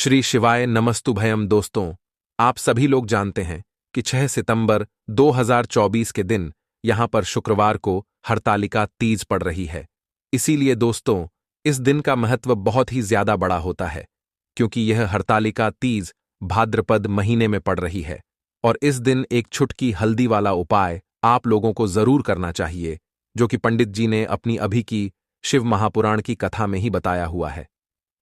श्री शिवाय नमस्तुभयम। दोस्तों, आप सभी लोग जानते हैं कि 6 सितंबर 2024 के दिन यहां पर शुक्रवार को हरतालिका तीज पड़ रही है। इसीलिए दोस्तों, इस दिन का महत्व बहुत ही ज्यादा बड़ा होता है, क्योंकि यह हरतालिका तीज भाद्रपद महीने में पड़ रही है। और इस दिन एक छुटकी हल्दी वाला उपाय आप लोगों को जरूर करना चाहिए, जो कि पंडित जी ने अपनी अभी की शिव महापुराण की कथा में ही बताया हुआ है।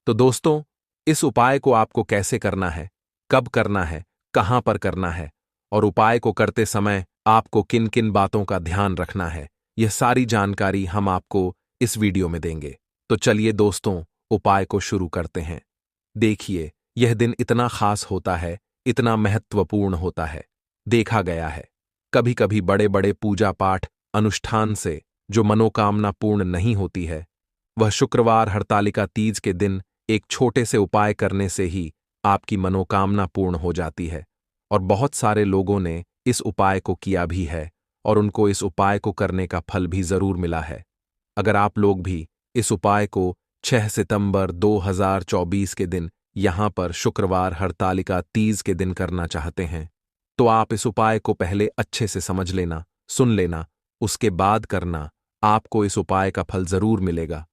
तो दोस्तों, इस उपाय को आपको कैसे करना है, कब करना है, कहां पर करना है और उपाय को करते समय आपको किन किन बातों का ध्यान रखना है, यह सारी जानकारी हम आपको इस वीडियो में देंगे। तो चलिए दोस्तों, उपाय को शुरू करते हैं। देखिए, यह दिन इतना खास होता है, इतना महत्वपूर्ण होता है। देखा गया है, कभी कभी बड़े बड़े पूजा पाठ अनुष्ठान से जो मनोकामना पूर्ण नहीं होती है, वह शुक्रवार हरतालिका तीज के दिन एक छोटे से उपाय करने से ही आपकी मनोकामना पूर्ण हो जाती है। और बहुत सारे लोगों ने इस उपाय को किया भी है और उनको इस उपाय को करने का फल भी जरूर मिला है। अगर आप लोग भी इस उपाय को 6 सितंबर 2024 के दिन यहां पर शुक्रवार हरतालिका तीज के दिन करना चाहते हैं, तो आप इस उपाय को पहले अच्छे से समझ लेना, सुन लेना, उसके बाद करना। आपको इस उपाय का फल जरूर मिलेगा।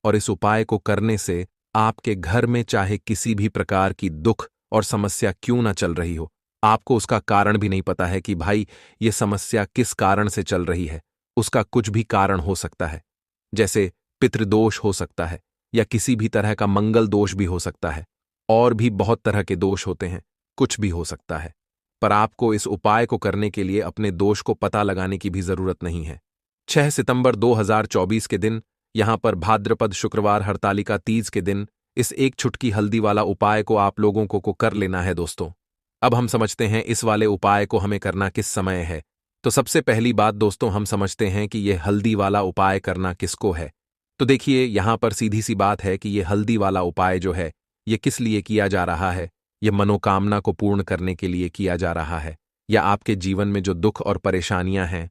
और इस उपाय को करने से आपके घर में चाहे किसी भी प्रकार की दुख और समस्या क्यों ना चल रही हो, आपको उसका कारण भी नहीं पता है कि भाई ये समस्या किस कारण से चल रही है, उसका कुछ भी कारण हो सकता है। जैसे पितृदोष हो सकता है, या किसी भी तरह का मंगल दोष भी हो सकता है, और भी बहुत तरह के दोष होते हैं, कुछ भी हो सकता है। पर आपको इस उपाय को करने के लिए अपने दोष को पता लगाने की भी जरूरत नहीं है। 6 सितंबर 2024 के दिन यहां पर भाद्रपद शुक्रवार हरतालिका तीज के दिन इस एक छुटकी हल्दी वाला उपाय को आप लोगों को कर लेना है। दोस्तों, अब हम समझते हैं इस वाले उपाय को हमें करना किस समय है। तो सबसे पहली बात दोस्तों, हम समझते हैं कि यह हल्दी वाला उपाय करना किसको है। तो देखिए, यहां पर सीधी सी बात है कि यह हल्दी वाला उपाय जो है, यह किस लिए किया जा रहा है। यह मनोकामना को पूर्ण करने के लिए किया जा रहा है, या आपके जीवन में जो दुख और परेशानियां हैं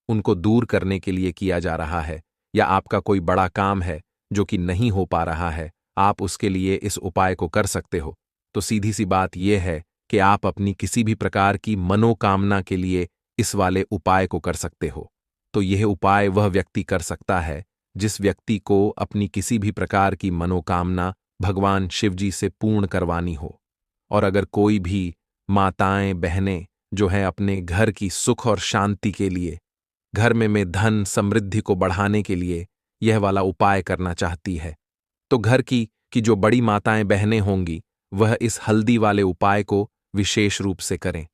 उनको दूर करने के लिए किया जा रहा है, या आपका कोई बड़ा काम है जो कि नहीं हो पा रहा है, आप उसके लिए इस उपाय को कर सकते हो। तो सीधी सी बात यह है कि आप अपनी किसी भी प्रकार की मनोकामना के लिए इस वाले उपाय को कर सकते हो। तो यह उपाय वह व्यक्ति कर सकता है जिस व्यक्ति को अपनी किसी भी प्रकार की मनोकामना भगवान शिवजी से पूर्ण करवानी हो। और अगर कोई भी माताएं बहनें जो है अपने घर की सुख और शांति के लिए, घर में धन समृद्धि को बढ़ाने के लिए यह वाला उपाय करना चाहती है, तो घर की जो बड़ी माताएं बहनें होंगी वह इस हल्दी वाले उपाय को विशेष रूप से करें,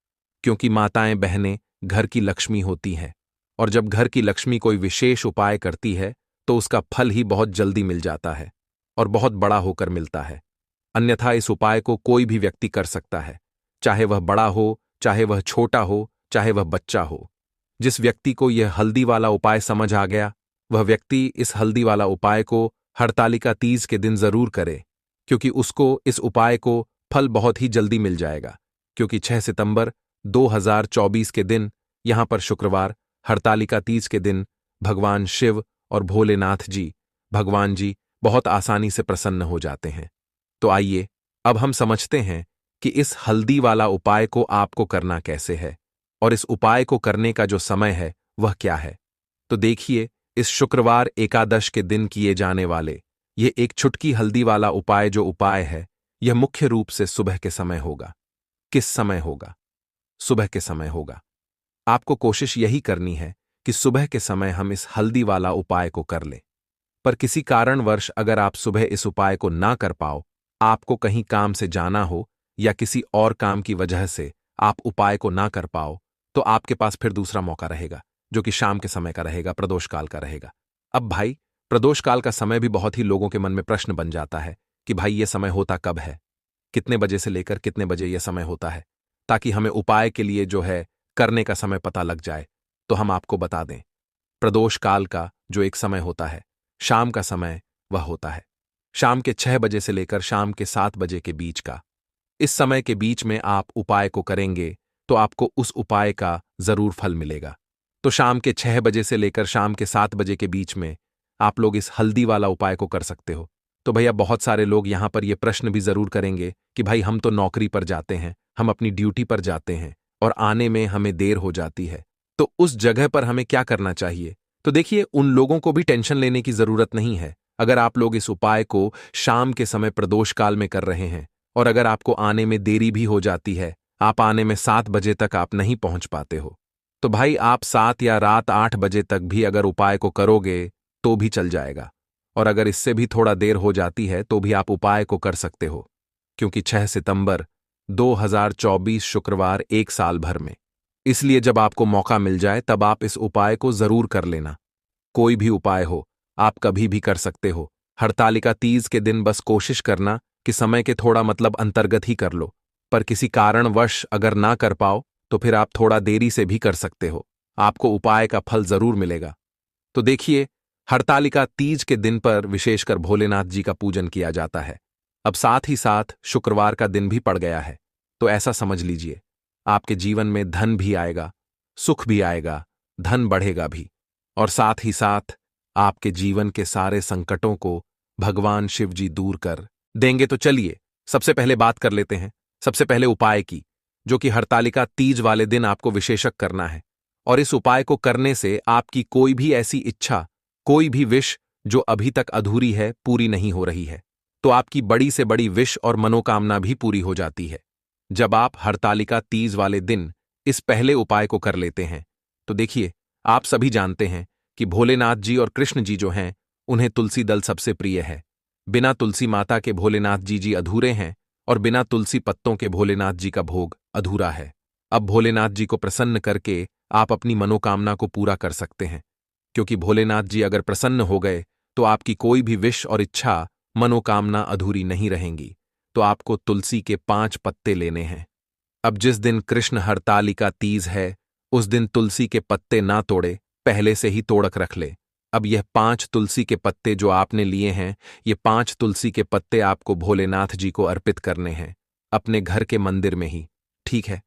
क्योंकि माताएं बहनें घर की लक्ष्मी होती हैं। और जब घर की लक्ष्मी कोई विशेष उपाय करती है तो उसका फल ही बहुत जल्दी मिल जाता है और बहुत बड़ा होकर मिलता है। अन्यथा इस उपाय को कोई भी व्यक्ति कर सकता है, चाहे वह बड़ा हो, चाहे वह छोटा हो, चाहे वह बच्चा हो। जिस व्यक्ति को यह हल्दी वाला उपाय समझ आ गया, वह व्यक्ति इस हल्दी वाला उपाय को हरतालिका तीज के दिन जरूर करे, क्योंकि उसको इस उपाय को फल बहुत ही जल्दी मिल जाएगा। क्योंकि 6 सितंबर 2024 के दिन यहां पर शुक्रवार हरतालिका तीज के दिन भगवान शिव और भोलेनाथ जी, भगवान जी बहुत आसानी से प्रसन्न हो जाते हैं। तो आइए अब हम समझते हैं कि इस हल्दी वाला उपाय को आपको करना कैसे है, और इस उपाय को करने का जो समय है वह क्या है। तो देखिए, इस शुक्रवार एकादश के दिन किए जाने वाले यह एक छुटकी हल्दी वाला उपाय जो उपाय है, यह मुख्य रूप से सुबह के समय होगा। किस समय होगा? सुबह के समय होगा। आपको कोशिश यही करनी है कि सुबह के समय हम इस हल्दी वाला उपाय को कर लें। पर किसी कारणवश अगर आप सुबह इस उपाय को ना कर पाओ, आपको कहीं काम से जाना हो या किसी और काम की वजह से आप उपाय को ना कर पाओ, तो आपके पास फिर दूसरा मौका रहेगा, जो कि शाम के समय का रहेगा, प्रदोष काल का रहेगा। अब भाई, प्रदोष काल का समय भी बहुत ही लोगों के मन में प्रश्न बन जाता है कि भाई ये समय होता कब है, कितने बजे से लेकर कितने बजे यह समय होता है, ताकि हमें उपाय के लिए जो है करने का समय पता लग जाए। तो हम आपको बता दें, प्रदोष काल का जो एक समय होता है, शाम का समय वह होता है शाम के 6 बजे से लेकर शाम के 7 बजे के बीच का। इस समय के बीच में आप उपाय को करेंगे तो आपको उस उपाय का जरूर फल मिलेगा। तो शाम के 6 बजे से लेकर शाम के 7 बजे के बीच में आप लोग इस हल्दी वाला उपाय को कर सकते हो। तो भैया बहुत सारे लोग यहाँ पर ये प्रश्न भी जरूर करेंगे कि भाई हम तो नौकरी पर जाते हैं, हम अपनी ड्यूटी पर जाते हैं और आने में हमें देर हो जाती है, तो उस जगह पर हमें क्या करना चाहिए? तो देखिए, उन लोगों को भी टेंशन लेने की जरूरत नहीं है। अगर आप लोग इस उपाय को शाम के समय प्रदोष काल में कर रहे हैं और अगर आपको आने में देरी भी हो जाती है, आप आने में 7 बजे तक आप नहीं पहुंच पाते हो, तो भाई आप 7 या रात 8 बजे तक भी अगर उपाय को करोगे तो भी चल जाएगा। और अगर इससे भी थोड़ा देर हो जाती है तो भी आप उपाय को कर सकते हो, क्योंकि 6 सितंबर 2024 शुक्रवार एक साल भर में, इसलिए जब आपको मौका मिल जाए तब आप इस उपाय को जरूर कर लेना। कोई भी उपाय हो, आप कभी भी कर सकते हो। हरतालिका तीज के दिन बस कोशिश करना कि समय के थोड़ा मतलब अंतर्गत ही कर लो, पर किसी कारणवश अगर ना कर पाओ तो फिर आप थोड़ा देरी से भी कर सकते हो, आपको उपाय का फल जरूर मिलेगा। तो देखिए, हरतालिका तीज के दिन पर विशेषकर भोलेनाथ जी का पूजन किया जाता है। अब साथ ही साथ शुक्रवार का दिन भी पड़ गया है, तो ऐसा समझ लीजिए आपके जीवन में धन भी आएगा, सुख भी आएगा, धन बढ़ेगा भी, और साथ ही साथ आपके जीवन के सारे संकटों को भगवान शिव जी दूर कर देंगे। तो चलिए सबसे पहले बात कर लेते हैं सबसे पहले उपाय की, जो कि हरतालिका तीज वाले दिन आपको विशेषक करना है। और इस उपाय को करने से आपकी कोई भी ऐसी इच्छा, कोई भी विश जो अभी तक अधूरी है, पूरी नहीं हो रही है, तो आपकी बड़ी से बड़ी विश और मनोकामना भी पूरी हो जाती है जब आप हरतालिका तीज वाले दिन इस पहले उपाय को कर लेते हैं। तो देखिए, आप सभी जानते हैं कि भोलेनाथ जी और कृष्ण जी जो हैं, उन्हें तुलसी दल सबसे प्रिय है। बिना तुलसी माता के भोलेनाथ जी अधूरे हैं और बिना तुलसी पत्तों के भोलेनाथ जी का भोग अधूरा है। अब भोलेनाथ जी को प्रसन्न करके आप अपनी मनोकामना को पूरा कर सकते हैं, क्योंकि भोलेनाथ जी अगर प्रसन्न हो गए तो आपकी कोई भी विश और इच्छा, मनोकामना अधूरी नहीं रहेंगी। तो आपको तुलसी के 5 पत्ते लेने हैं। अब जिस दिन कृष्ण हरतालिका तीज है, उस दिन तुलसी के पत्ते ना तोड़े, पहले से ही तोड़क रख ले। अब यह 5 तुलसी के पत्ते जो आपने लिए हैं, ये 5 तुलसी के पत्ते आपको भोलेनाथ जी को अर्पित करने हैं, अपने घर के मंदिर में ही। ठीक है,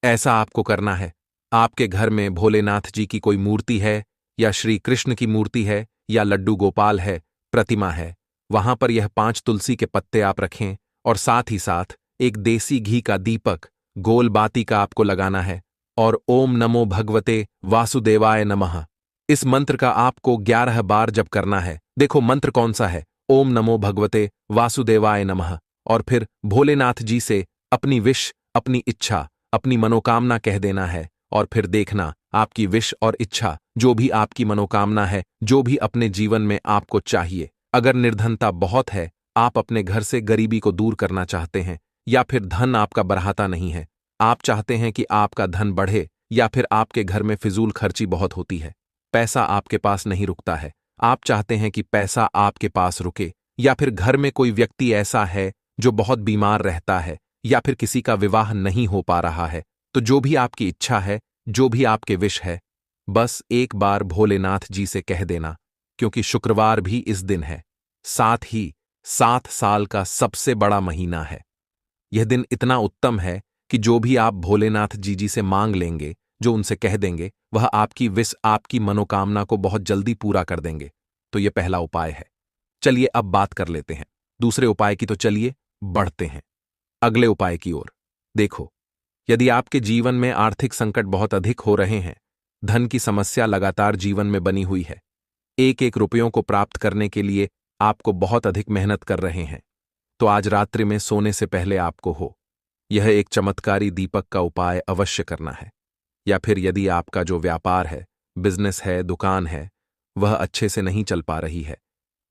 ऐसा आपको करना है। आपके घर में भोलेनाथ जी की कोई मूर्ति है, या श्री कृष्ण की मूर्ति है, या लड्डू गोपाल है, प्रतिमा है, वहां पर यह 5 तुलसी के पत्ते आप रखें और साथ ही साथ एक देसी घी का दीपक गोल बाती का आपको लगाना है और ओम नमो भगवते वासुदेवाय नमः इस मंत्र का आपको 11 बार जप करना है। देखो मंत्र कौन सा है, ओम नमो भगवते वासुदेवाय नमः, और फिर भोलेनाथ जी से अपनी विश, अपनी इच्छा, अपनी मनोकामना कह देना है। और फिर देखना आपकी विश और इच्छा, जो भी आपकी मनोकामना है, जो भी अपने जीवन में आपको चाहिए, अगर निर्धनता बहुत है, आप अपने घर से गरीबी को दूर करना चाहते हैं, या फिर धन आपका बढ़ाता नहीं है, आप चाहते हैं कि आपका धन बढ़े, या फिर आपके घर में फिजूल खर्ची बहुत होती है, पैसा आपके पास नहीं रुकता है, आप चाहते हैं कि पैसा आपके पास रुके, या फिर घर में कोई व्यक्ति ऐसा है जो बहुत बीमार रहता है, या फिर किसी का विवाह नहीं हो पा रहा है, तो जो भी आपकी इच्छा है, जो भी आपके विश है, बस एक बार भोलेनाथ जी से कह देना, क्योंकि शुक्रवार भी इस दिन है, साथ ही 7 साल का सबसे बड़ा महीना है। यह दिन इतना उत्तम है कि जो भी आप भोलेनाथ जी से मांग लेंगे, जो उनसे कह देंगे, वह आपकी विश, आपकी मनोकामना को बहुत जल्दी पूरा कर देंगे। तो यह पहला उपाय है। चलिए अब बात कर लेते हैं दूसरे उपाय की। तो चलिए बढ़ते हैं अगले उपाय की ओर। देखो, यदि आपके जीवन में आर्थिक संकट बहुत अधिक हो रहे हैं, धन की समस्या लगातार जीवन में बनी हुई है, एक एक रुपयों को प्राप्त करने के लिए आपको बहुत अधिक मेहनत कर रहे हैं, तो आज रात्रि में सोने से पहले आपको यह एक चमत्कारी दीपक का उपाय अवश्य करना है। या फिर यदि आपका जो व्यापार है, बिजनेस है, दुकान है, वह अच्छे से नहीं चल पा रही है,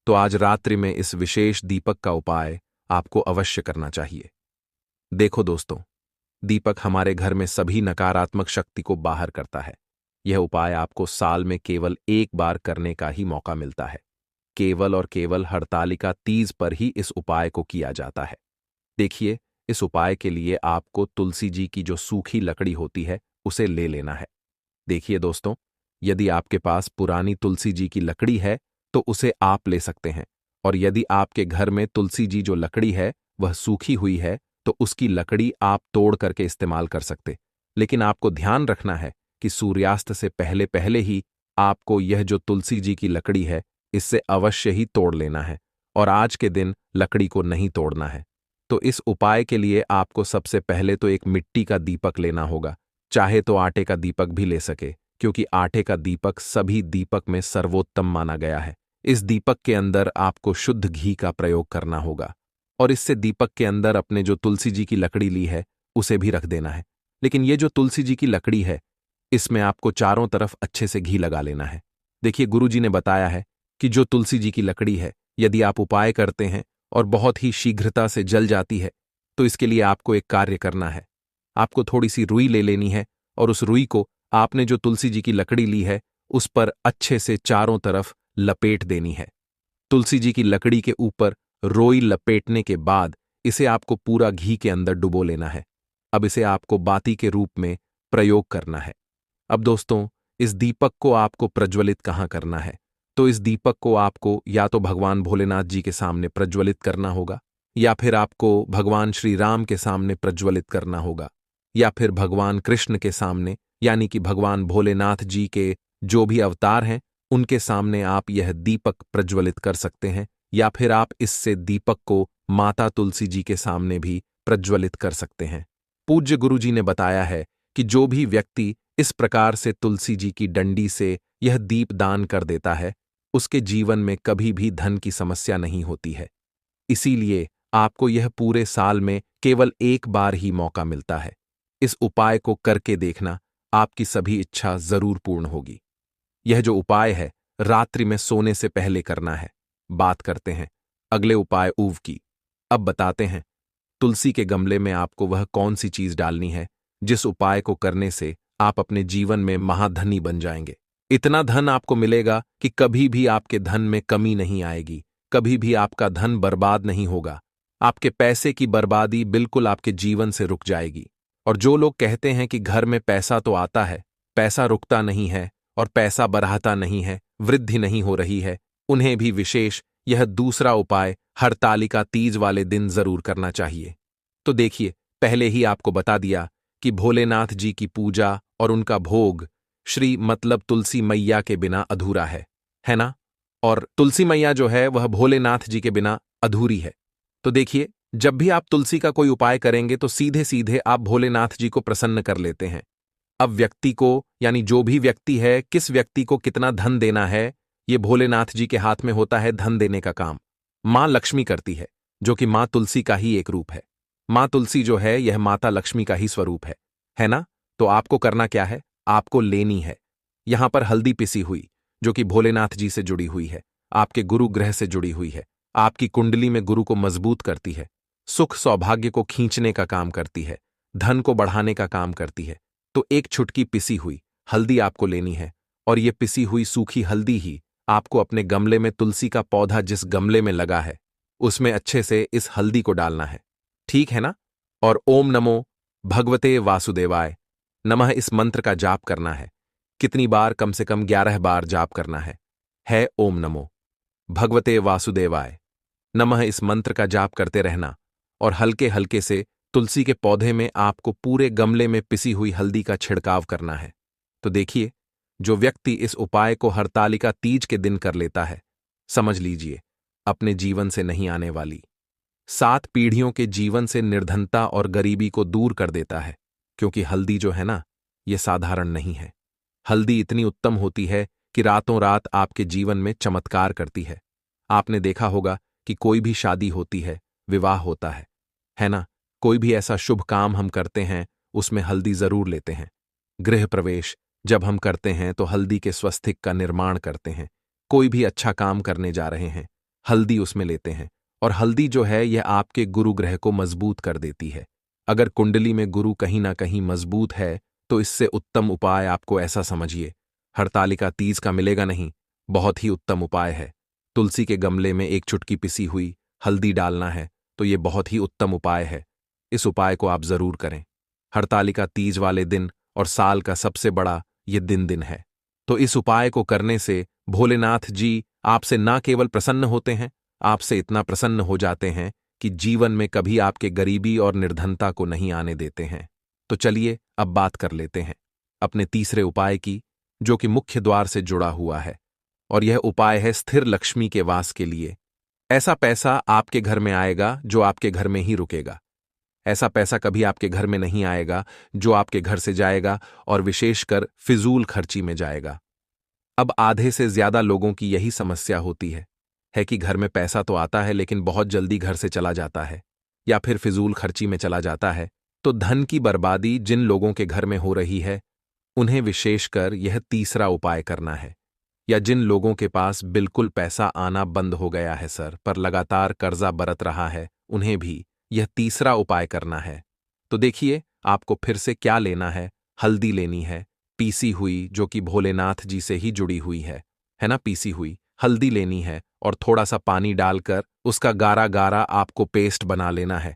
तो आज रात्रि में इस विशेष दीपक का उपाय आपको अवश्य करना चाहिए। देखो दोस्तों, दीपक हमारे घर में सभी नकारात्मक शक्ति को बाहर करता है। यह उपाय आपको साल में केवल एक बार करने का ही मौका मिलता है। केवल और केवल हरतालिका तीज पर ही इस उपाय को किया जाता है। देखिए, इस उपाय के लिए आपको तुलसी जी की जो सूखी लकड़ी होती है, उसे ले लेना है। देखिए दोस्तों, यदि आपके पास पुरानी तुलसी जी की लकड़ी है तो उसे आप ले सकते हैं, और यदि आपके घर में तुलसी जी जो लकड़ी है वह सूखी हुई है तो उसकी लकड़ी आप तोड़ करके इस्तेमाल कर सकते। लेकिन आपको ध्यान रखना है कि सूर्यास्त से पहले पहले ही आपको यह जो तुलसी जी की लकड़ी है, इससे अवश्य ही तोड़ लेना है। और आज के दिन लकड़ी को नहीं तोड़ना है। तो इस उपाय के लिए आपको सबसे पहले तो एक मिट्टी का दीपक लेना होगा, चाहे तो आटे का दीपक भी ले सके, क्योंकि आटे का दीपक सभी दीपक में सर्वोत्तम माना गया है। इस दीपक के अंदर आपको शुद्ध घी का प्रयोग करना होगा और इससे दीपक के अंदर अपने जो तुलसी जी की लकड़ी ली है उसे भी रख देना है। लेकिन ये जो तुलसी जी की लकड़ी है, इसमें आपको चारों तरफ अच्छे से घी लगा लेना है। देखिए, गुरुजी ने बताया है कि जो तुलसी जी की लकड़ी है, यदि आप उपाय करते हैं और बहुत ही शीघ्रता से जल जाती है, तो इसके लिए आपको एक कार्य करना है। आपको थोड़ी सी रुई ले लेनी है और उस रुई को आपने जो तुलसी जी की लकड़ी ली है उस पर अच्छे से चारों तरफ लपेट देनी है। तुलसी जी की लकड़ी के ऊपर रोई लपेटने के बाद इसे आपको पूरा घी के अंदर डुबो लेना है। अब इसे आपको बाती के रूप में प्रयोग करना है। अब दोस्तों, इस दीपक को आपको प्रज्वलित कहाँ करना है? तो इस दीपक को आपको या तो भगवान भोलेनाथ जी के सामने प्रज्वलित करना होगा, या फिर आपको भगवान श्री राम के सामने प्रज्वलित करना होगा, या फिर भगवान कृष्ण के सामने, यानी कि भगवान भोलेनाथ जी के जो भी अवतार हैं उनके सामने आप यह दीपक प्रज्वलित कर सकते हैं, या फिर आप इससे दीपक को माता तुलसी जी के सामने भी प्रज्वलित कर सकते हैं। पूज्य गुरु जी ने बताया है कि जो भी व्यक्ति इस प्रकार से तुलसी जी की डंडी से यह दीप दान कर देता है, उसके जीवन में कभी भी धन की समस्या नहीं होती है। इसीलिए आपको यह पूरे साल में केवल एक बार ही मौका मिलता है। इस उपाय को करके देखना, आपकी सभी इच्छा जरूर पूर्ण होगी। यह जो उपाय है, रात्रि में सोने से पहले करना है। बात करते हैं अगले उपाय ऊव की। अब बताते हैं तुलसी के गमले में आपको वह कौन सी चीज डालनी है जिस उपाय को करने से आप अपने जीवन में महाधनी बन जाएंगे। इतना धन आपको मिलेगा कि कभी भी आपके धन में कमी नहीं आएगी, कभी भी आपका धन बर्बाद नहीं होगा। आपके पैसे की बर्बादी बिल्कुल आपके जीवन से रुक जाएगी। और जो लोग कहते हैं कि घर में पैसा तो आता है, पैसा रुकता नहीं है और पैसा बढ़ाता नहीं है, वृद्धि नहीं हो रही है, उन्हें भी विशेष यह दूसरा उपाय हरतालिका तीज वाले दिन जरूर करना चाहिए। तो देखिए, पहले ही आपको बता दिया कि भोलेनाथ जी की पूजा और उनका भोग श्री मतलब तुलसी मैया के बिना अधूरा है ना? और तुलसी मैया जो है वह भोलेनाथ जी के बिना अधूरी है। तो देखिए, जब भी आप तुलसी का कोई उपाय करेंगे तो सीधे सीधे आप भोलेनाथ जी को प्रसन्न कर लेते हैं। अब व्यक्ति को, यानी जो भी व्यक्ति है, किस व्यक्ति को कितना धन देना है, ये भोलेनाथ जी के हाथ में होता है धन देने का काम। मां लक्ष्मी करती है, जो कि मां तुलसी का ही एक रूप है। मां तुलसी जो है यह माता लक्ष्मी का ही स्वरूप है ना? तो आपको करना क्या है? आपको लेनी है यहां पर हल्दी पिसी हुई, जो कि भोलेनाथ जी से जुड़ी हुई है, आपके गुरु ग्रह से जुड़ी हुई है, आपकी कुंडली में गुरु को मजबूत करती है, सुख सौभाग्य को खींचने का काम करती है, धन को बढ़ाने का काम करती है। तो एक छुटकी पिसी हुई हल्दी आपको लेनी है, और ये पिसी हुई सूखी हल्दी ही आपको अपने गमले में, तुलसी का पौधा जिस गमले में लगा है उसमें अच्छे से इस हल्दी को डालना है। ठीक है ना? और ओम नमो भगवते वासुदेवाय नमः इस मंत्र का जाप करना है। कितनी बार? कम से कम 11 बार जाप करना है ओम नमो भगवते वासुदेवाय नमः इस मंत्र का जाप करते रहना, और हल्के हल्के से तुलसी के पौधे में आपको पूरे गमले में पिसी हुई हल्दी का छिड़काव करना है। तो देखिए, जो व्यक्ति इस उपाय को हरतालिका तीज के दिन कर लेता है, समझ लीजिए अपने जीवन से नहीं आने वाली 7 पीढ़ियों के जीवन से निर्धनता और गरीबी को दूर कर देता है। क्योंकि हल्दी जो है ना, यह साधारण नहीं है। हल्दी इतनी उत्तम होती है कि रातों रात आपके जीवन में चमत्कार करती है। आपने देखा होगा कि कोई भी शादी होती है, विवाह होता है ना? कोई भी ऐसा शुभ काम हम करते हैं उसमें हल्दी जरूर लेते हैं। गृह प्रवेश जब हम करते हैं तो हल्दी के स्वस्तिक का निर्माण करते हैं। कोई भी अच्छा काम करने जा रहे हैं, हल्दी उसमें लेते हैं। और हल्दी जो है यह आपके गुरु ग्रह को मजबूत कर देती है। अगर कुंडली में गुरु कहीं ना कहीं मजबूत है तो इससे उत्तम उपाय आपको ऐसा समझिए, हरतालिका तीज का मिलेगा नहीं। बहुत ही उत्तम उपाय है। तुलसी के गमले में एक चुटकी पिसी हुई हल्दी डालना है, तो यह बहुत ही उत्तम उपाय है। इस उपाय को आप जरूर करें। हरतालिका तीज वाले दिन और साल का सबसे बड़ा ये दिन है। तो इस उपाय को करने से भोलेनाथ जी आपसे ना केवल प्रसन्न होते हैं, आपसे इतना प्रसन्न हो जाते हैं कि जीवन में कभी आपके गरीबी और निर्धनता को नहीं आने देते हैं। तो चलिए अब बात कर लेते हैं अपने तीसरे उपाय की, जो कि मुख्य द्वार से जुड़ा हुआ है। और यह उपाय है स्थिर लक्ष्मी के वास के लिए। ऐसा पैसा आपके घर में आएगा जो आपके घर में ही रुकेगा। ऐसा पैसा कभी आपके घर में नहीं आएगा जो आपके घर से जाएगा और विशेषकर फिजूल खर्ची में जाएगा। अब आधे से ज्यादा लोगों की यही समस्या होती है कि घर में पैसा तो आता है लेकिन बहुत जल्दी घर से चला जाता है या फिर फिजूल खर्ची में चला जाता है। तो धन की बर्बादी जिन लोगों के घर में हो रही है उन्हें विशेषकर यह तीसरा उपाय करना है, या जिन लोगों के पास बिल्कुल पैसा आना बंद हो गया है सर पर लगातार कर्जा बरत रहा है, उन्हें भी यह तीसरा उपाय करना है। तो देखिए आपको फिर से क्या लेना है। हल्दी लेनी है, पीसी हुई, जो कि भोलेनाथ जी से ही जुड़ी हुई है ना। पीसी हुई हल्दी लेनी है और थोड़ा सा पानी डालकर उसका गारा गारा आपको पेस्ट बना लेना है।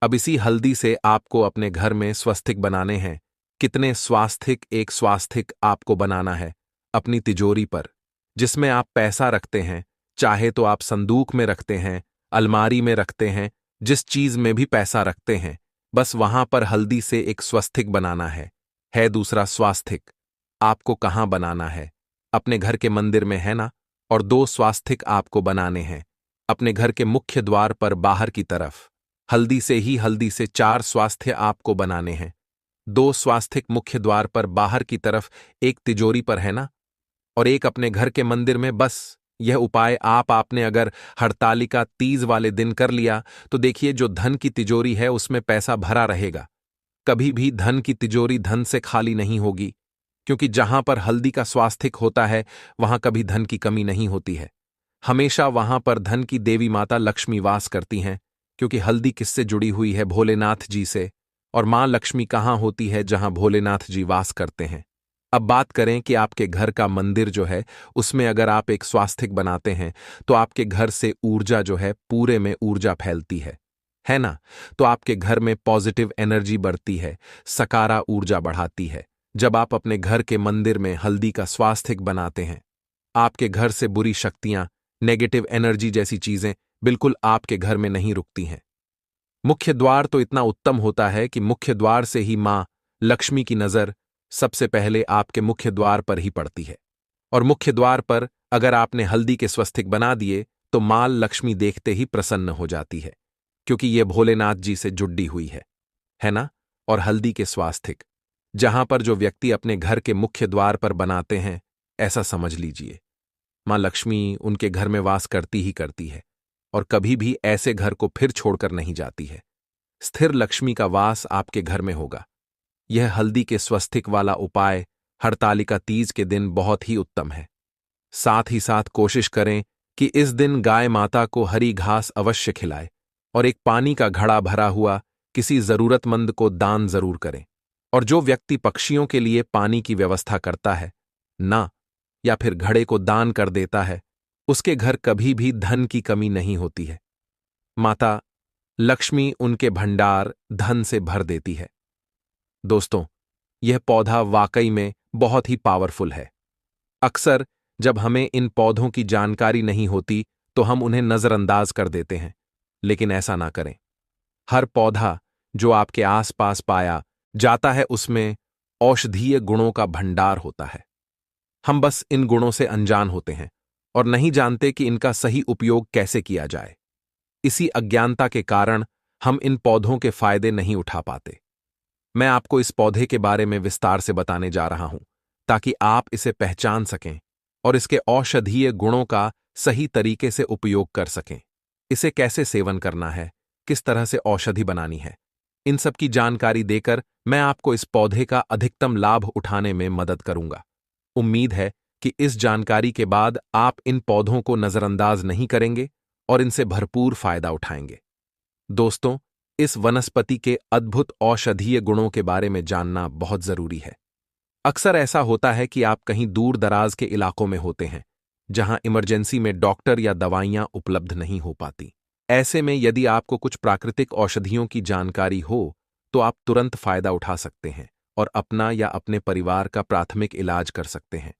अब इसी हल्दी से आपको अपने घर में स्वस्तिक बनाने हैं। कितने स्वास्थिक एक स्वास्थिक आपको बनाना है अपनी तिजोरी पर, जिसमें आप पैसा रखते हैं। चाहे तो आप संदूक में रखते हैं, अलमारी में रखते हैं, जिस चीज में भी पैसा रखते हैं, बस वहां पर हल्दी से एक स्वस्तिक बनाना है दूसरा स्वास्थिक। आपको कहाँ बनाना है? अपने घर के मंदिर में, है ना। और 2 स्वास्थिक आपको बनाने हैं अपने घर के मुख्य द्वार पर बाहर की तरफ। हल्दी से 4 स्वास्थ्य आपको बनाने हैं। 2 स्वास्थिक मुख्य द्वार पर बाहर की तरफ, एक तिजोरी पर, है ना, और एक अपने घर के मंदिर में। बस यह उपाय आपने अगर हरतालिका तीज वाले दिन कर लिया तो देखिए जो धन की तिजोरी है उसमें पैसा भरा रहेगा। कभी भी धन की तिजोरी धन से खाली नहीं होगी, क्योंकि जहां पर हल्दी का स्वास्थिक होता है वहां कभी धन की कमी नहीं होती है। हमेशा वहां पर धन की देवी माता लक्ष्मी वास करती हैं, क्योंकि हल्दी किससे जुड़ी हुई है? भोलेनाथ जी से। और मां लक्ष्मी कहाँ होती है? जहां भोलेनाथ जी वास करते हैं। अब बात करें कि आपके घर का मंदिर जो है उसमें अगर आप एक स्वास्तिक बनाते हैं तो आपके घर से ऊर्जा जो है पूरे में ऊर्जा फैलती है ना। तो आपके घर में पॉजिटिव एनर्जी बढ़ती है, सकारा ऊर्जा बढ़ाती है। जब आप अपने घर के मंदिर में हल्दी का स्वास्तिक बनाते हैं, आपके घर से बुरी शक्तियां, नेगेटिव एनर्जी जैसी चीजें बिल्कुल आपके घर में नहीं रुकती हैं। मुख्य द्वार तो इतना उत्तम होता है कि मुख्य द्वार से ही मां लक्ष्मी की नजर सबसे पहले आपके मुख्य द्वार पर ही पड़ती है। और मुख्य द्वार पर अगर आपने हल्दी के स्वस्तिक बना दिए तो मां लक्ष्मी देखते ही प्रसन्न हो जाती है, क्योंकि यह भोलेनाथ जी से जुड़ी हुई है ना। और हल्दी के स्वास्तिक जहां पर जो व्यक्ति अपने घर के मुख्य द्वार पर बनाते हैं, ऐसा समझ लीजिए मां लक्ष्मी उनके घर में वास करती ही करती है और कभी भी ऐसे घर को फिर छोड़कर नहीं जाती है। स्थिर लक्ष्मी का वास आपके घर में होगा। यह हल्दी के स्वस्तिक वाला उपाय हरतालिका तीज के दिन बहुत ही उत्तम है। साथ ही साथ कोशिश करें कि इस दिन गाय माता को हरी घास अवश्य खिलाए और एक पानी का घड़ा भरा हुआ किसी जरूरतमंद को दान जरूर करें। और जो व्यक्ति पक्षियों के लिए पानी की व्यवस्था करता है ना, या फिर घड़े को दान कर देता है, उसके घर कभी भी धन की कमी नहीं होती है। माता लक्ष्मी उनके भंडार धन से भर देती है। दोस्तों, यह पौधा वाकई में बहुत ही पावरफुल है। अक्सर जब हमें इन पौधों की जानकारी नहीं होती तो हम उन्हें नजरअंदाज कर देते हैं, लेकिन ऐसा ना करें। हर पौधा जो आपके आसपास पाया जाता है उसमें औषधीय गुणों का भंडार होता है। हम बस इन गुणों से अनजान होते हैं और नहीं जानते कि इनका सही उपयोग कैसे किया जाए। इसी अज्ञानता के कारण हम इन पौधों के फायदे नहीं उठा पाते। मैं आपको इस पौधे के बारे में विस्तार से बताने जा रहा हूं ताकि आप इसे पहचान सकें और इसके औषधीय गुणों का सही तरीके से उपयोग कर सकें। इसे कैसे सेवन करना है, किस तरह से औषधि बनानी है, इन सब की जानकारी देकर मैं आपको इस पौधे का अधिकतम लाभ उठाने में मदद करूंगा। उम्मीद है कि इस जानकारी के बाद आप इन पौधों को नजरअंदाज नहीं करेंगे और इनसे भरपूर फायदा उठाएंगे। दोस्तों, इस वनस्पति के अद्भुत औषधीय गुणों के बारे में जानना बहुत जरूरी है। अक्सर ऐसा होता है कि आप कहीं दूर दराज के इलाकों में होते हैं जहां इमरजेंसी में डॉक्टर या दवाइयां उपलब्ध नहीं हो पाती। ऐसे में यदि आपको कुछ प्राकृतिक औषधियों की जानकारी हो तो आप तुरंत फायदा उठा सकते हैं और अपना या अपने परिवार का प्राथमिक इलाज कर सकते हैं।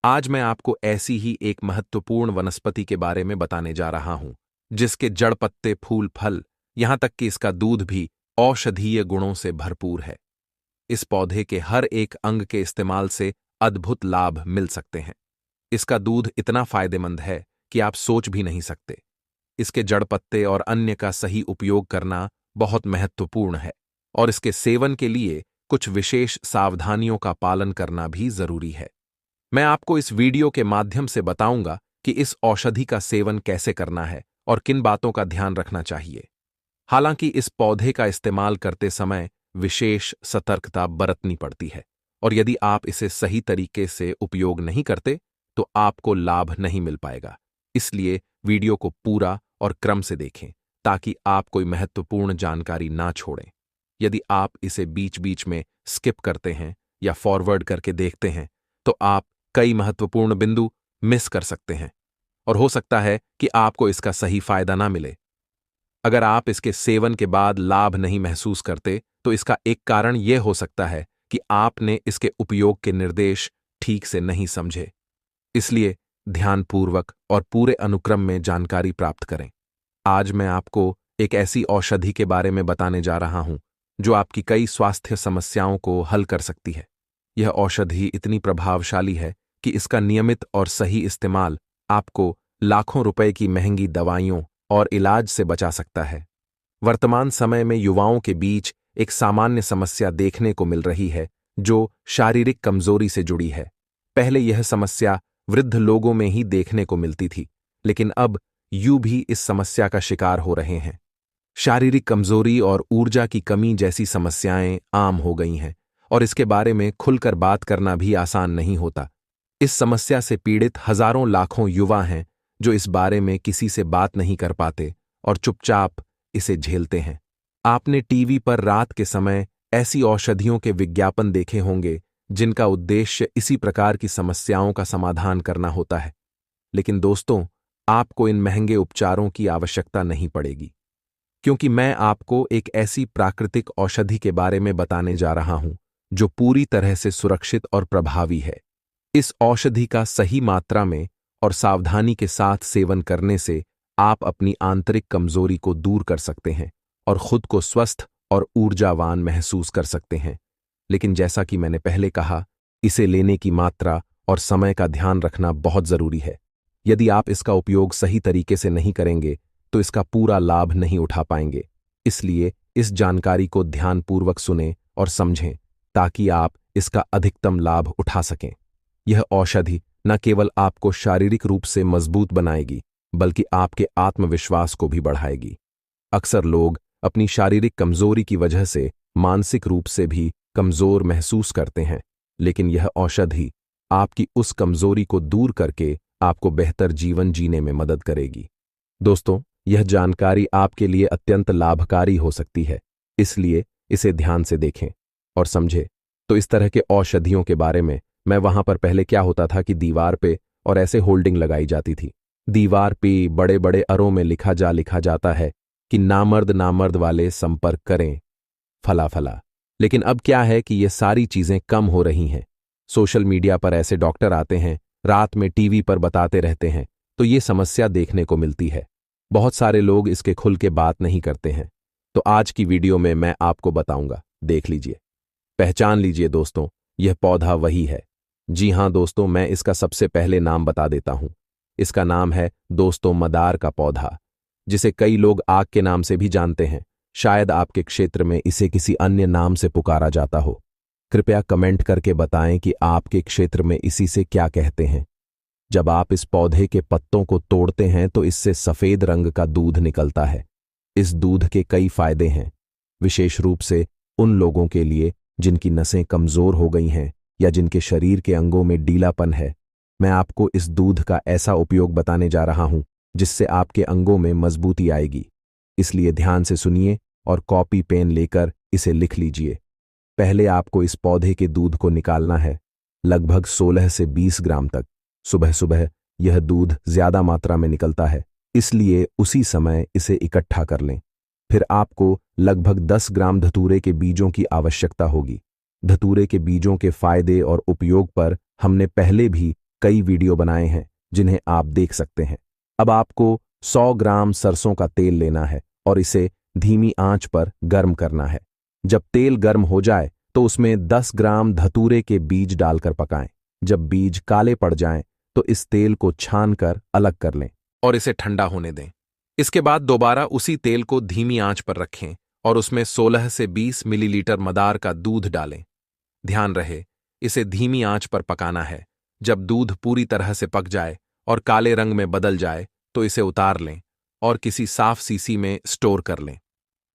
आज मैं आपको ऐसी ही एक महत्वपूर्ण वनस्पति के बारे में बताने जा रहा हूं जिसके जड़, पत्ते, फूल, फल, यहां तक कि इसका दूध भी औषधीय गुणों से भरपूर है। इस पौधे के हर एक अंग के इस्तेमाल से अद्भुत लाभ मिल सकते हैं। इसका दूध इतना फायदेमंद है कि आप सोच भी नहीं सकते। इसके जड़ पत्ते और अन्य का सही उपयोग करना बहुत महत्वपूर्ण है और इसके सेवन के लिए कुछ विशेष सावधानियों का पालन करना भी जरूरी है। मैं आपको इस वीडियो के माध्यम से बताऊंगा कि इस औषधि का सेवन कैसे करना है और किन बातों का ध्यान रखना चाहिए। हालांकि इस पौधे का इस्तेमाल करते समय विशेष सतर्कता बरतनी पड़ती है और यदि आप इसे सही तरीके से उपयोग नहीं करते तो आपको लाभ नहीं मिल पाएगा। इसलिए वीडियो को पूरा और क्रम से देखें ताकि आप कोई महत्वपूर्ण जानकारी ना छोड़ें। यदि आप इसे बीच बीच में स्किप करते हैं या फॉरवर्ड करके देखते हैं तो आप कई महत्वपूर्ण बिंदु मिस कर सकते हैं और हो सकता है कि आपको इसका सही फायदा ना मिले। अगर आप इसके सेवन के बाद लाभ नहीं महसूस करते तो इसका एक कारण यह हो सकता है कि आपने इसके उपयोग के निर्देश ठीक से नहीं समझे। इसलिए ध्यानपूर्वक और पूरे अनुक्रम में जानकारी प्राप्त करें। आज मैं आपको एक ऐसी औषधि के बारे में बताने जा रहा हूं जो आपकी कई स्वास्थ्य समस्याओं को हल कर सकती है। यह औषधि इतनी प्रभावशाली है कि इसका नियमित और सही इस्तेमाल आपको लाखों रुपए की महंगी दवाइयों और इलाज से बचा सकता है। वर्तमान समय में युवाओं के बीच एक सामान्य समस्या देखने को मिल रही है जो शारीरिक कमजोरी से जुड़ी है। पहले यह समस्या वृद्ध लोगों में ही देखने को मिलती थी, लेकिन अब युवा भी इस समस्या का शिकार हो रहे हैं। शारीरिक कमजोरी और ऊर्जा की कमी जैसी समस्याएं आम हो गई हैं और इसके बारे में खुलकर बात करना भी आसान नहीं होता। इस समस्या से पीड़ित हजारों लाखों युवा हैं जो इस बारे में किसी से बात नहीं कर पाते और चुपचाप इसे झेलते हैं। आपने टीवी पर रात के समय ऐसी औषधियों के विज्ञापन देखे होंगे जिनका उद्देश्य इसी प्रकार की समस्याओं का समाधान करना होता है। लेकिन दोस्तों, आपको इन महंगे उपचारों की आवश्यकता नहीं पड़ेगी, क्योंकि मैं आपको एक ऐसी प्राकृतिक औषधि के बारे में बताने जा रहा हूं जो पूरी तरह से सुरक्षित और प्रभावी है। इस औषधि का सही मात्रा में और सावधानी के साथ सेवन करने से आप अपनी आंतरिक कमजोरी को दूर कर सकते हैं और खुद को स्वस्थ और ऊर्जावान महसूस कर सकते हैं। लेकिन जैसा कि मैंने पहले कहा, इसे लेने की मात्रा और समय का ध्यान रखना बहुत जरूरी है। यदि आप इसका उपयोग सही तरीके से नहीं करेंगे तो इसका पूरा लाभ नहीं उठा पाएंगे। इसलिए इस जानकारी को ध्यानपूर्वक सुनें और समझें ताकि आप इसका अधिकतम लाभ उठा सकें। यह औषधि न केवल आपको शारीरिक रूप से मजबूत बनाएगी बल्कि आपके आत्मविश्वास को भी बढ़ाएगी। अक्सर लोग अपनी शारीरिक कमजोरी की वजह से मानसिक रूप से भी कमजोर महसूस करते हैं, लेकिन यह औषधि आपकी उस कमजोरी को दूर करके आपको बेहतर जीवन जीने में मदद करेगी। दोस्तों, यह जानकारी आपके लिए अत्यंत लाभकारी हो सकती है, इसलिए इसे ध्यान से देखें और समझें। तो इस तरह के औषधियों के बारे में मैं वहां पर पहले क्या होता था कि दीवार पे और ऐसे होल्डिंग लगाई जाती थी। दीवार पे बड़े बड़े अरों में लिखा जाता है कि नामर्द वाले संपर्क करें फला फला। लेकिन अब क्या है कि ये सारी चीजें कम हो रही हैं। सोशल मीडिया पर ऐसे डॉक्टर आते हैं, रात में टीवी पर बताते रहते हैं, तो ये समस्या देखने को मिलती है। बहुत सारे लोग इसके खुल के बात नहीं करते हैं। तो आज की वीडियो में मैं आपको बताऊंगा, देख लीजिए, पहचान लीजिए दोस्तों, यह पौधा वही है। जी हां दोस्तों, मैं इसका सबसे पहले नाम बता देता हूं। इसका नाम है दोस्तों मदार का पौधा, जिसे कई लोग आग के नाम से भी जानते हैं। शायद आपके क्षेत्र में इसे किसी अन्य नाम से पुकारा जाता हो। कृपया कमेंट करके बताएं कि आपके क्षेत्र में इसी से क्या कहते हैं। जब आप इस पौधे के पत्तों को तोड़ते हैं तो इससे सफेद रंग का दूध निकलता है। इस दूध के कई फायदे हैं, विशेष रूप से उन लोगों के लिए जिनकी नसें कमजोर हो गई हैं या जिनके शरीर के अंगों में ढीलापन है। मैं आपको इस दूध का ऐसा उपयोग बताने जा रहा हूं जिससे आपके अंगों में मजबूती आएगी। इसलिए ध्यान से सुनिए और कॉपी पेन लेकर इसे लिख लीजिए। पहले आपको इस पौधे के दूध को निकालना है, लगभग 16 से 20 ग्राम तक। सुबह सुबह यह दूध ज्यादा मात्रा में निकलता है, इसलिए उसी समय इसे इकट्ठा कर लें। फिर आपको लगभग 10 ग्राम धतूरे के बीजों की आवश्यकता होगी। धतूरे के बीजों के फायदे और उपयोग पर हमने पहले भी कई वीडियो बनाए हैं जिन्हें आप देख सकते हैं। अब आपको 100 ग्राम सरसों का तेल लेना है और इसे धीमी आंच पर गर्म करना है। जब तेल गर्म हो जाए तो उसमें 10 ग्राम धतूरे के बीज डालकर पकाएं। जब बीज काले पड़ जाएं तो इस तेल को छानकर अलग कर लें और इसे ठंडा होने दें। इसके बाद दोबारा उसी तेल को धीमी आंच पर रखें और उसमें 16 से 20 मिलीलीटर मदार का दूध डालें। ध्यान रहे, इसे धीमी आंच पर पकाना है। जब दूध पूरी तरह से पक जाए और काले रंग में बदल जाए तो इसे उतार लें और किसी साफ सीसी में स्टोर कर लें।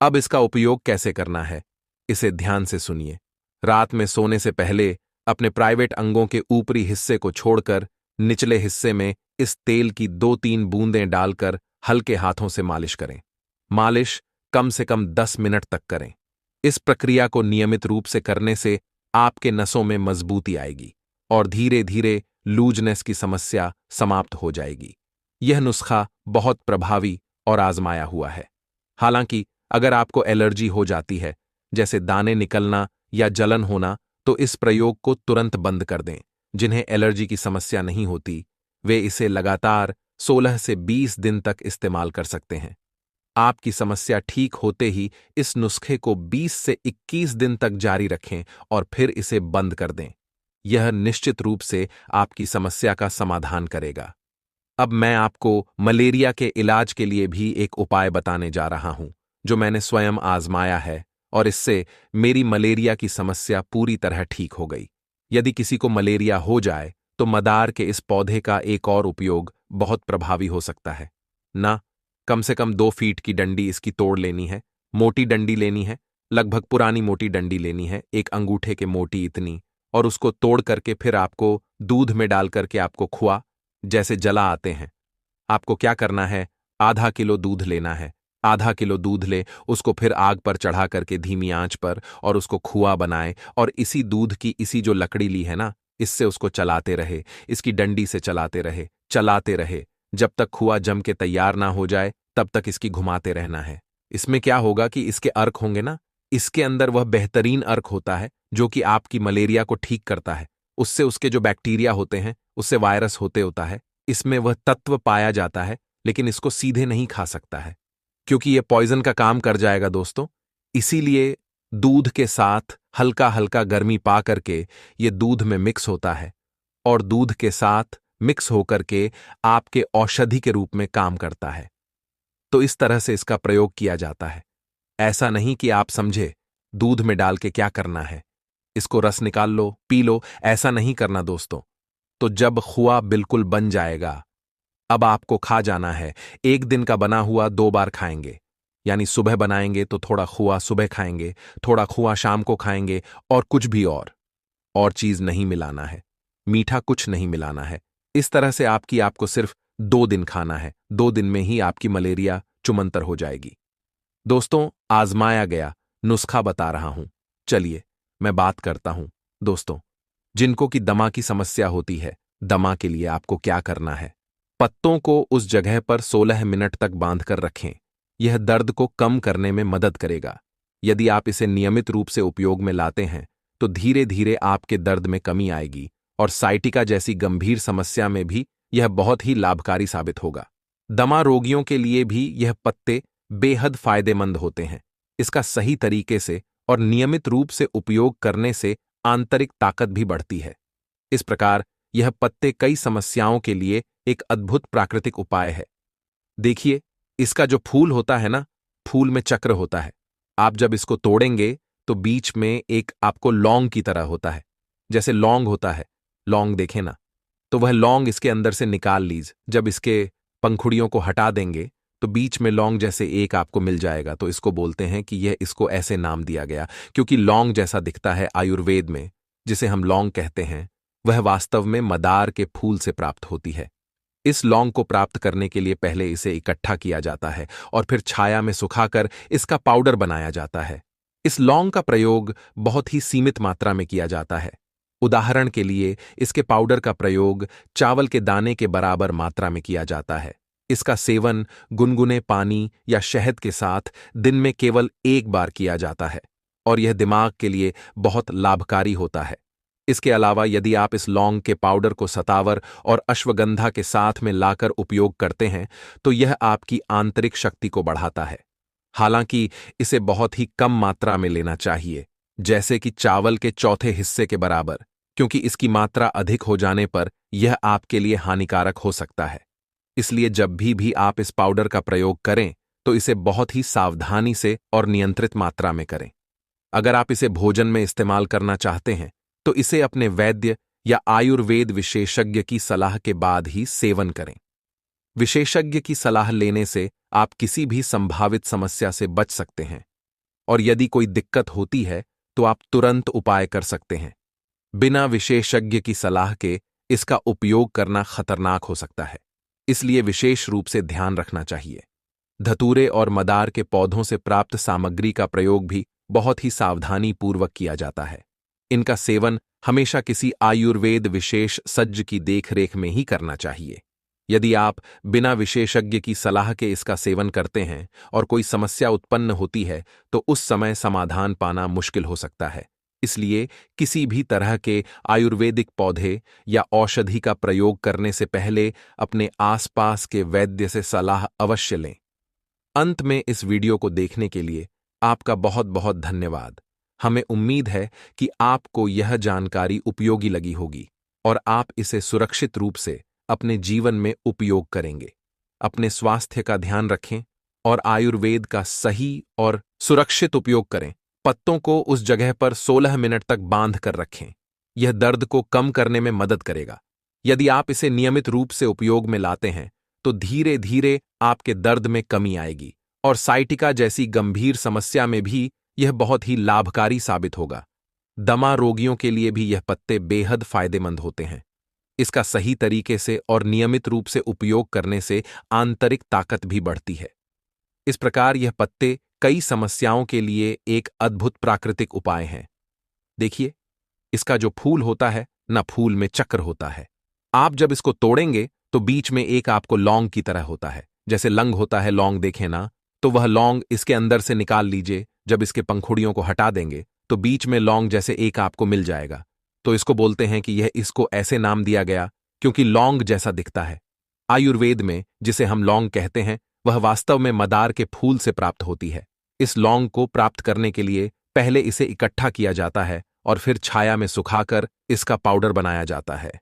अब इसका उपयोग कैसे करना है, इसे ध्यान से सुनिए। रात में सोने से पहले अपने प्राइवेट अंगों के ऊपरी हिस्से को छोड़कर निचले हिस्से में इस तेल की 2-3 बूंदें डालकर हल्के हाथों से मालिश करें। मालिश कम से कम 10 मिनट तक करें। इस प्रक्रिया को नियमित रूप से करने से आपके नसों में मजबूती आएगी और धीरे धीरे लूजनेस की समस्या समाप्त हो जाएगी। यह नुस्खा बहुत प्रभावी और आजमाया हुआ है। हालांकि अगर आपको एलर्जी हो जाती है, जैसे दाने निकलना या जलन होना, तो इस प्रयोग को तुरंत बंद कर दें। जिन्हें एलर्जी की समस्या नहीं होती, वे इसे लगातार 16 से 20 दिन तक इस्तेमाल कर सकते हैं। आपकी समस्या ठीक होते ही इस नुस्खे को 20 से 21 दिन तक जारी रखें और फिर इसे बंद कर दें। यह निश्चित रूप से आपकी समस्या का समाधान करेगा। अब मैं आपको मलेरिया के इलाज के लिए भी एक उपाय बताने जा रहा हूं, जो मैंने स्वयं आजमाया है और इससे मेरी मलेरिया की समस्या पूरी तरह ठीक हो गई। यदि किसी को मलेरिया हो जाए तो मदार के इस पौधे का एक और उपयोग बहुत प्रभावी हो सकता है ना। कम से कम 2 फीट की डंडी इसकी तोड़ लेनी है। मोटी डंडी लेनी है, लगभग पुरानी मोटी डंडी लेनी है, एक अंगूठे के मोटी इतनी, और उसको तोड़ करके फिर आपको दूध में डाल करके आपको खुआ जैसे जला आते हैं। आपको क्या करना है, आधा किलो दूध लेना है। आधा किलो दूध ले, उसको फिर आग पर चढ़ा करके धीमी आंच पर और उसको खुआ बनाए और इसी दूध की इसी जो लकड़ी ली है ना, इससे उसको चलाते रहे, इसकी डंडी से चलाते रहे जब तक खुआ जम के तैयार ना हो जाए, तब तक इसकी घुमाते रहना है। इसमें क्या होगा कि इसके अर्क होंगे ना, इसके अंदर वह बेहतरीन अर्क होता है जो कि आपकी मलेरिया को ठीक करता है। उससे उसके जो बैक्टीरिया होते हैं, उससे वायरस होता है, इसमें वह तत्व पाया जाता है, लेकिन इसको सीधे नहीं खा सकता है क्योंकि यह पॉइजन का काम कर जाएगा दोस्तों। इसीलिए दूध के साथ हल्का हल्का गर्मी पा करके ये दूध में मिक्स होता है और दूध के साथ मिक्स होकर के आपके औषधि के रूप में काम करता है। तो इस तरह से इसका प्रयोग किया जाता है। ऐसा नहीं कि आप समझे दूध में डाल के क्या करना है, इसको रस निकाल लो पी लो, ऐसा नहीं करना दोस्तों। तो जब खुआ बिल्कुल बन जाएगा, अब आपको खा जाना है। एक दिन का बना हुआ 2 बार खाएंगे, यानी सुबह बनाएंगे तो थोड़ा खुआ सुबह खाएंगे, थोड़ा खुआ शाम को खाएंगे, और कुछ भी और चीज नहीं मिलाना है, मीठा कुछ नहीं मिलाना है। इस तरह से आपको सिर्फ 2 दिन खाना है। 2 दिन में ही आपकी मलेरिया चुमंतर हो जाएगी। दोस्तों, आजमाया गया नुस्खा बता रहा हूं। चलिए मैं बात करता हूं दोस्तों, जिनको की दमा की समस्या होती है। दमा के लिए आपको क्या करना है, पत्तों को उस जगह पर 16 मिनट तक बांधकर रखें। यह दर्द को कम करने में मदद करेगा। यदि आप इसे नियमित रूप से उपयोग में लाते हैं तो धीरे धीरे आपके दर्द में कमी आएगी और साइटिका जैसी गंभीर समस्या में भी यह बहुत ही लाभकारी साबित होगा। दमा रोगियों के लिए भी यह पत्ते बेहद फायदेमंद होते हैं। इसका सही तरीके से और नियमित रूप से उपयोग करने से आंतरिक ताकत भी बढ़ती है। इस प्रकार यह पत्ते कई समस्याओं के लिए एक अद्भुत प्राकृतिक उपाय है। देखिए, इसका जो फूल होता है ना, फूल में चक्र होता है। आप जब इसको तोड़ेंगे तो बीच में एक आपको लौंग की तरह होता है, जैसे लौंग होता है, लौंग देखें ना, तो वह लौंग इसके अंदर से निकाल लीज। जब इसके पंखुड़ियों को हटा देंगे तो बीच में लौंग जैसे एक आपको मिल जाएगा। तो इसको बोलते हैं कि यह इसको ऐसे नाम दिया गया क्योंकि लौंग जैसा दिखता है। आयुर्वेद में जिसे हम लौंग कहते हैं, वह वास्तव में मदार के फूल से प्राप्त होती है। इस लौंग को प्राप्त करने के लिए पहले इसे इकट्ठा किया जाता है और फिर छाया में सुखाकर इसका पाउडर बनाया जाता है। इस लौंग का प्रयोग बहुत ही सीमित मात्रा में किया जाता है। उदाहरण के लिए इसके पाउडर का प्रयोग चावल के दाने के बराबर मात्रा में किया जाता है। इसका सेवन गुनगुने पानी या शहद के साथ दिन में केवल 1 बार किया जाता है और यह दिमाग के लिए बहुत लाभकारी होता है। इसके अलावा यदि आप इस लौंग के पाउडर को सतावर और अश्वगंधा के साथ में लाकर उपयोग करते हैं तो यह आपकी आंतरिक शक्ति को बढ़ाता है। हालांकि इसे बहुत ही कम मात्रा में लेना चाहिए, जैसे कि चावल के चौथे हिस्से के बराबर, क्योंकि इसकी मात्रा अधिक हो जाने पर यह आपके लिए हानिकारक हो सकता है। इसलिए जब भी आप इस पाउडर का प्रयोग करें तो इसे बहुत ही सावधानी से और नियंत्रित मात्रा में करें। अगर आप इसे भोजन में इस्तेमाल करना चाहते हैं तो इसे अपने वैद्य या आयुर्वेद विशेषज्ञ की सलाह के बाद ही सेवन करें। विशेषज्ञ की सलाह लेने से आप किसी भी संभावित समस्या से बच सकते हैं और यदि कोई दिक्कत होती है तो आप तुरंत उपाय कर सकते हैं। बिना विशेषज्ञ की सलाह के इसका उपयोग करना खतरनाक हो सकता है, इसलिए विशेष रूप से ध्यान रखना चाहिए। धतूरे और मदार के पौधों से प्राप्त सामग्री का प्रयोग भी बहुत ही सावधानी पूर्वक किया जाता है। इनका सेवन हमेशा किसी आयुर्वेद विशेष सज्ज की देखरेख में ही करना चाहिए। यदि आप बिना विशेषज्ञ की सलाह के इसका सेवन करते हैं और कोई समस्या उत्पन्न होती है तो उस समय समाधान पाना मुश्किल हो सकता है। इसलिए किसी भी तरह के आयुर्वेदिक पौधे या औषधि का प्रयोग करने से पहले अपने आसपास के वैद्य से सलाह अवश्य लें। अंत में इस वीडियो को देखने के लिए आपका बहुत बहुत धन्यवाद। हमें उम्मीद है कि आपको यह जानकारी उपयोगी लगी होगी और आप इसे सुरक्षित रूप से अपने जीवन में उपयोग करेंगे। अपने स्वास्थ्य का ध्यान रखें और आयुर्वेद का सही और सुरक्षित उपयोग करें। पत्तों को उस जगह पर 16 मिनट तक बांध कर रखें। यह दर्द को कम करने में मदद करेगा। यदि आप इसे नियमित रूप से उपयोग में लाते हैं तो धीरे धीरे आपके दर्द में कमी आएगी और साइटिका जैसी गंभीर समस्या में भी यह बहुत ही लाभकारी साबित होगा। दमा रोगियों के लिए भी यह पत्ते बेहद फायदेमंद होते हैं। इसका सही तरीके से और नियमित रूप से उपयोग करने से आंतरिक ताकत भी बढ़ती है। इस प्रकार यह पत्ते कई समस्याओं के लिए एक अद्भुत प्राकृतिक उपाय हैं। देखिए, इसका जो फूल होता है ना, फूल में चक्र होता है। आप जब इसको तोड़ेंगे तो बीच में एक आपको लौंग की तरह होता है, जैसे लंग होता है लौंग, देखें ना, तो वह लौंग इसके अंदर से निकाल लीजिए। जब इसके पंखुड़ियों को हटा देंगे तो बीच में लौंग जैसे एक आपको मिल जाएगा। तो इसको बोलते हैं कि यह इसको ऐसे नाम दिया गया क्योंकि लौंग जैसा दिखता है। आयुर्वेद में जिसे हम लौंग कहते हैं वह वास्तव में मदार के फूल से प्राप्त होती है। इस लौंग को प्राप्त करने के लिए पहले इसे इकट्ठा किया जाता है और फिर छाया में सुखाकर इसका पाउडर बनाया जाता है।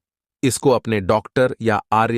इसको अपने डॉक्टर या आर्य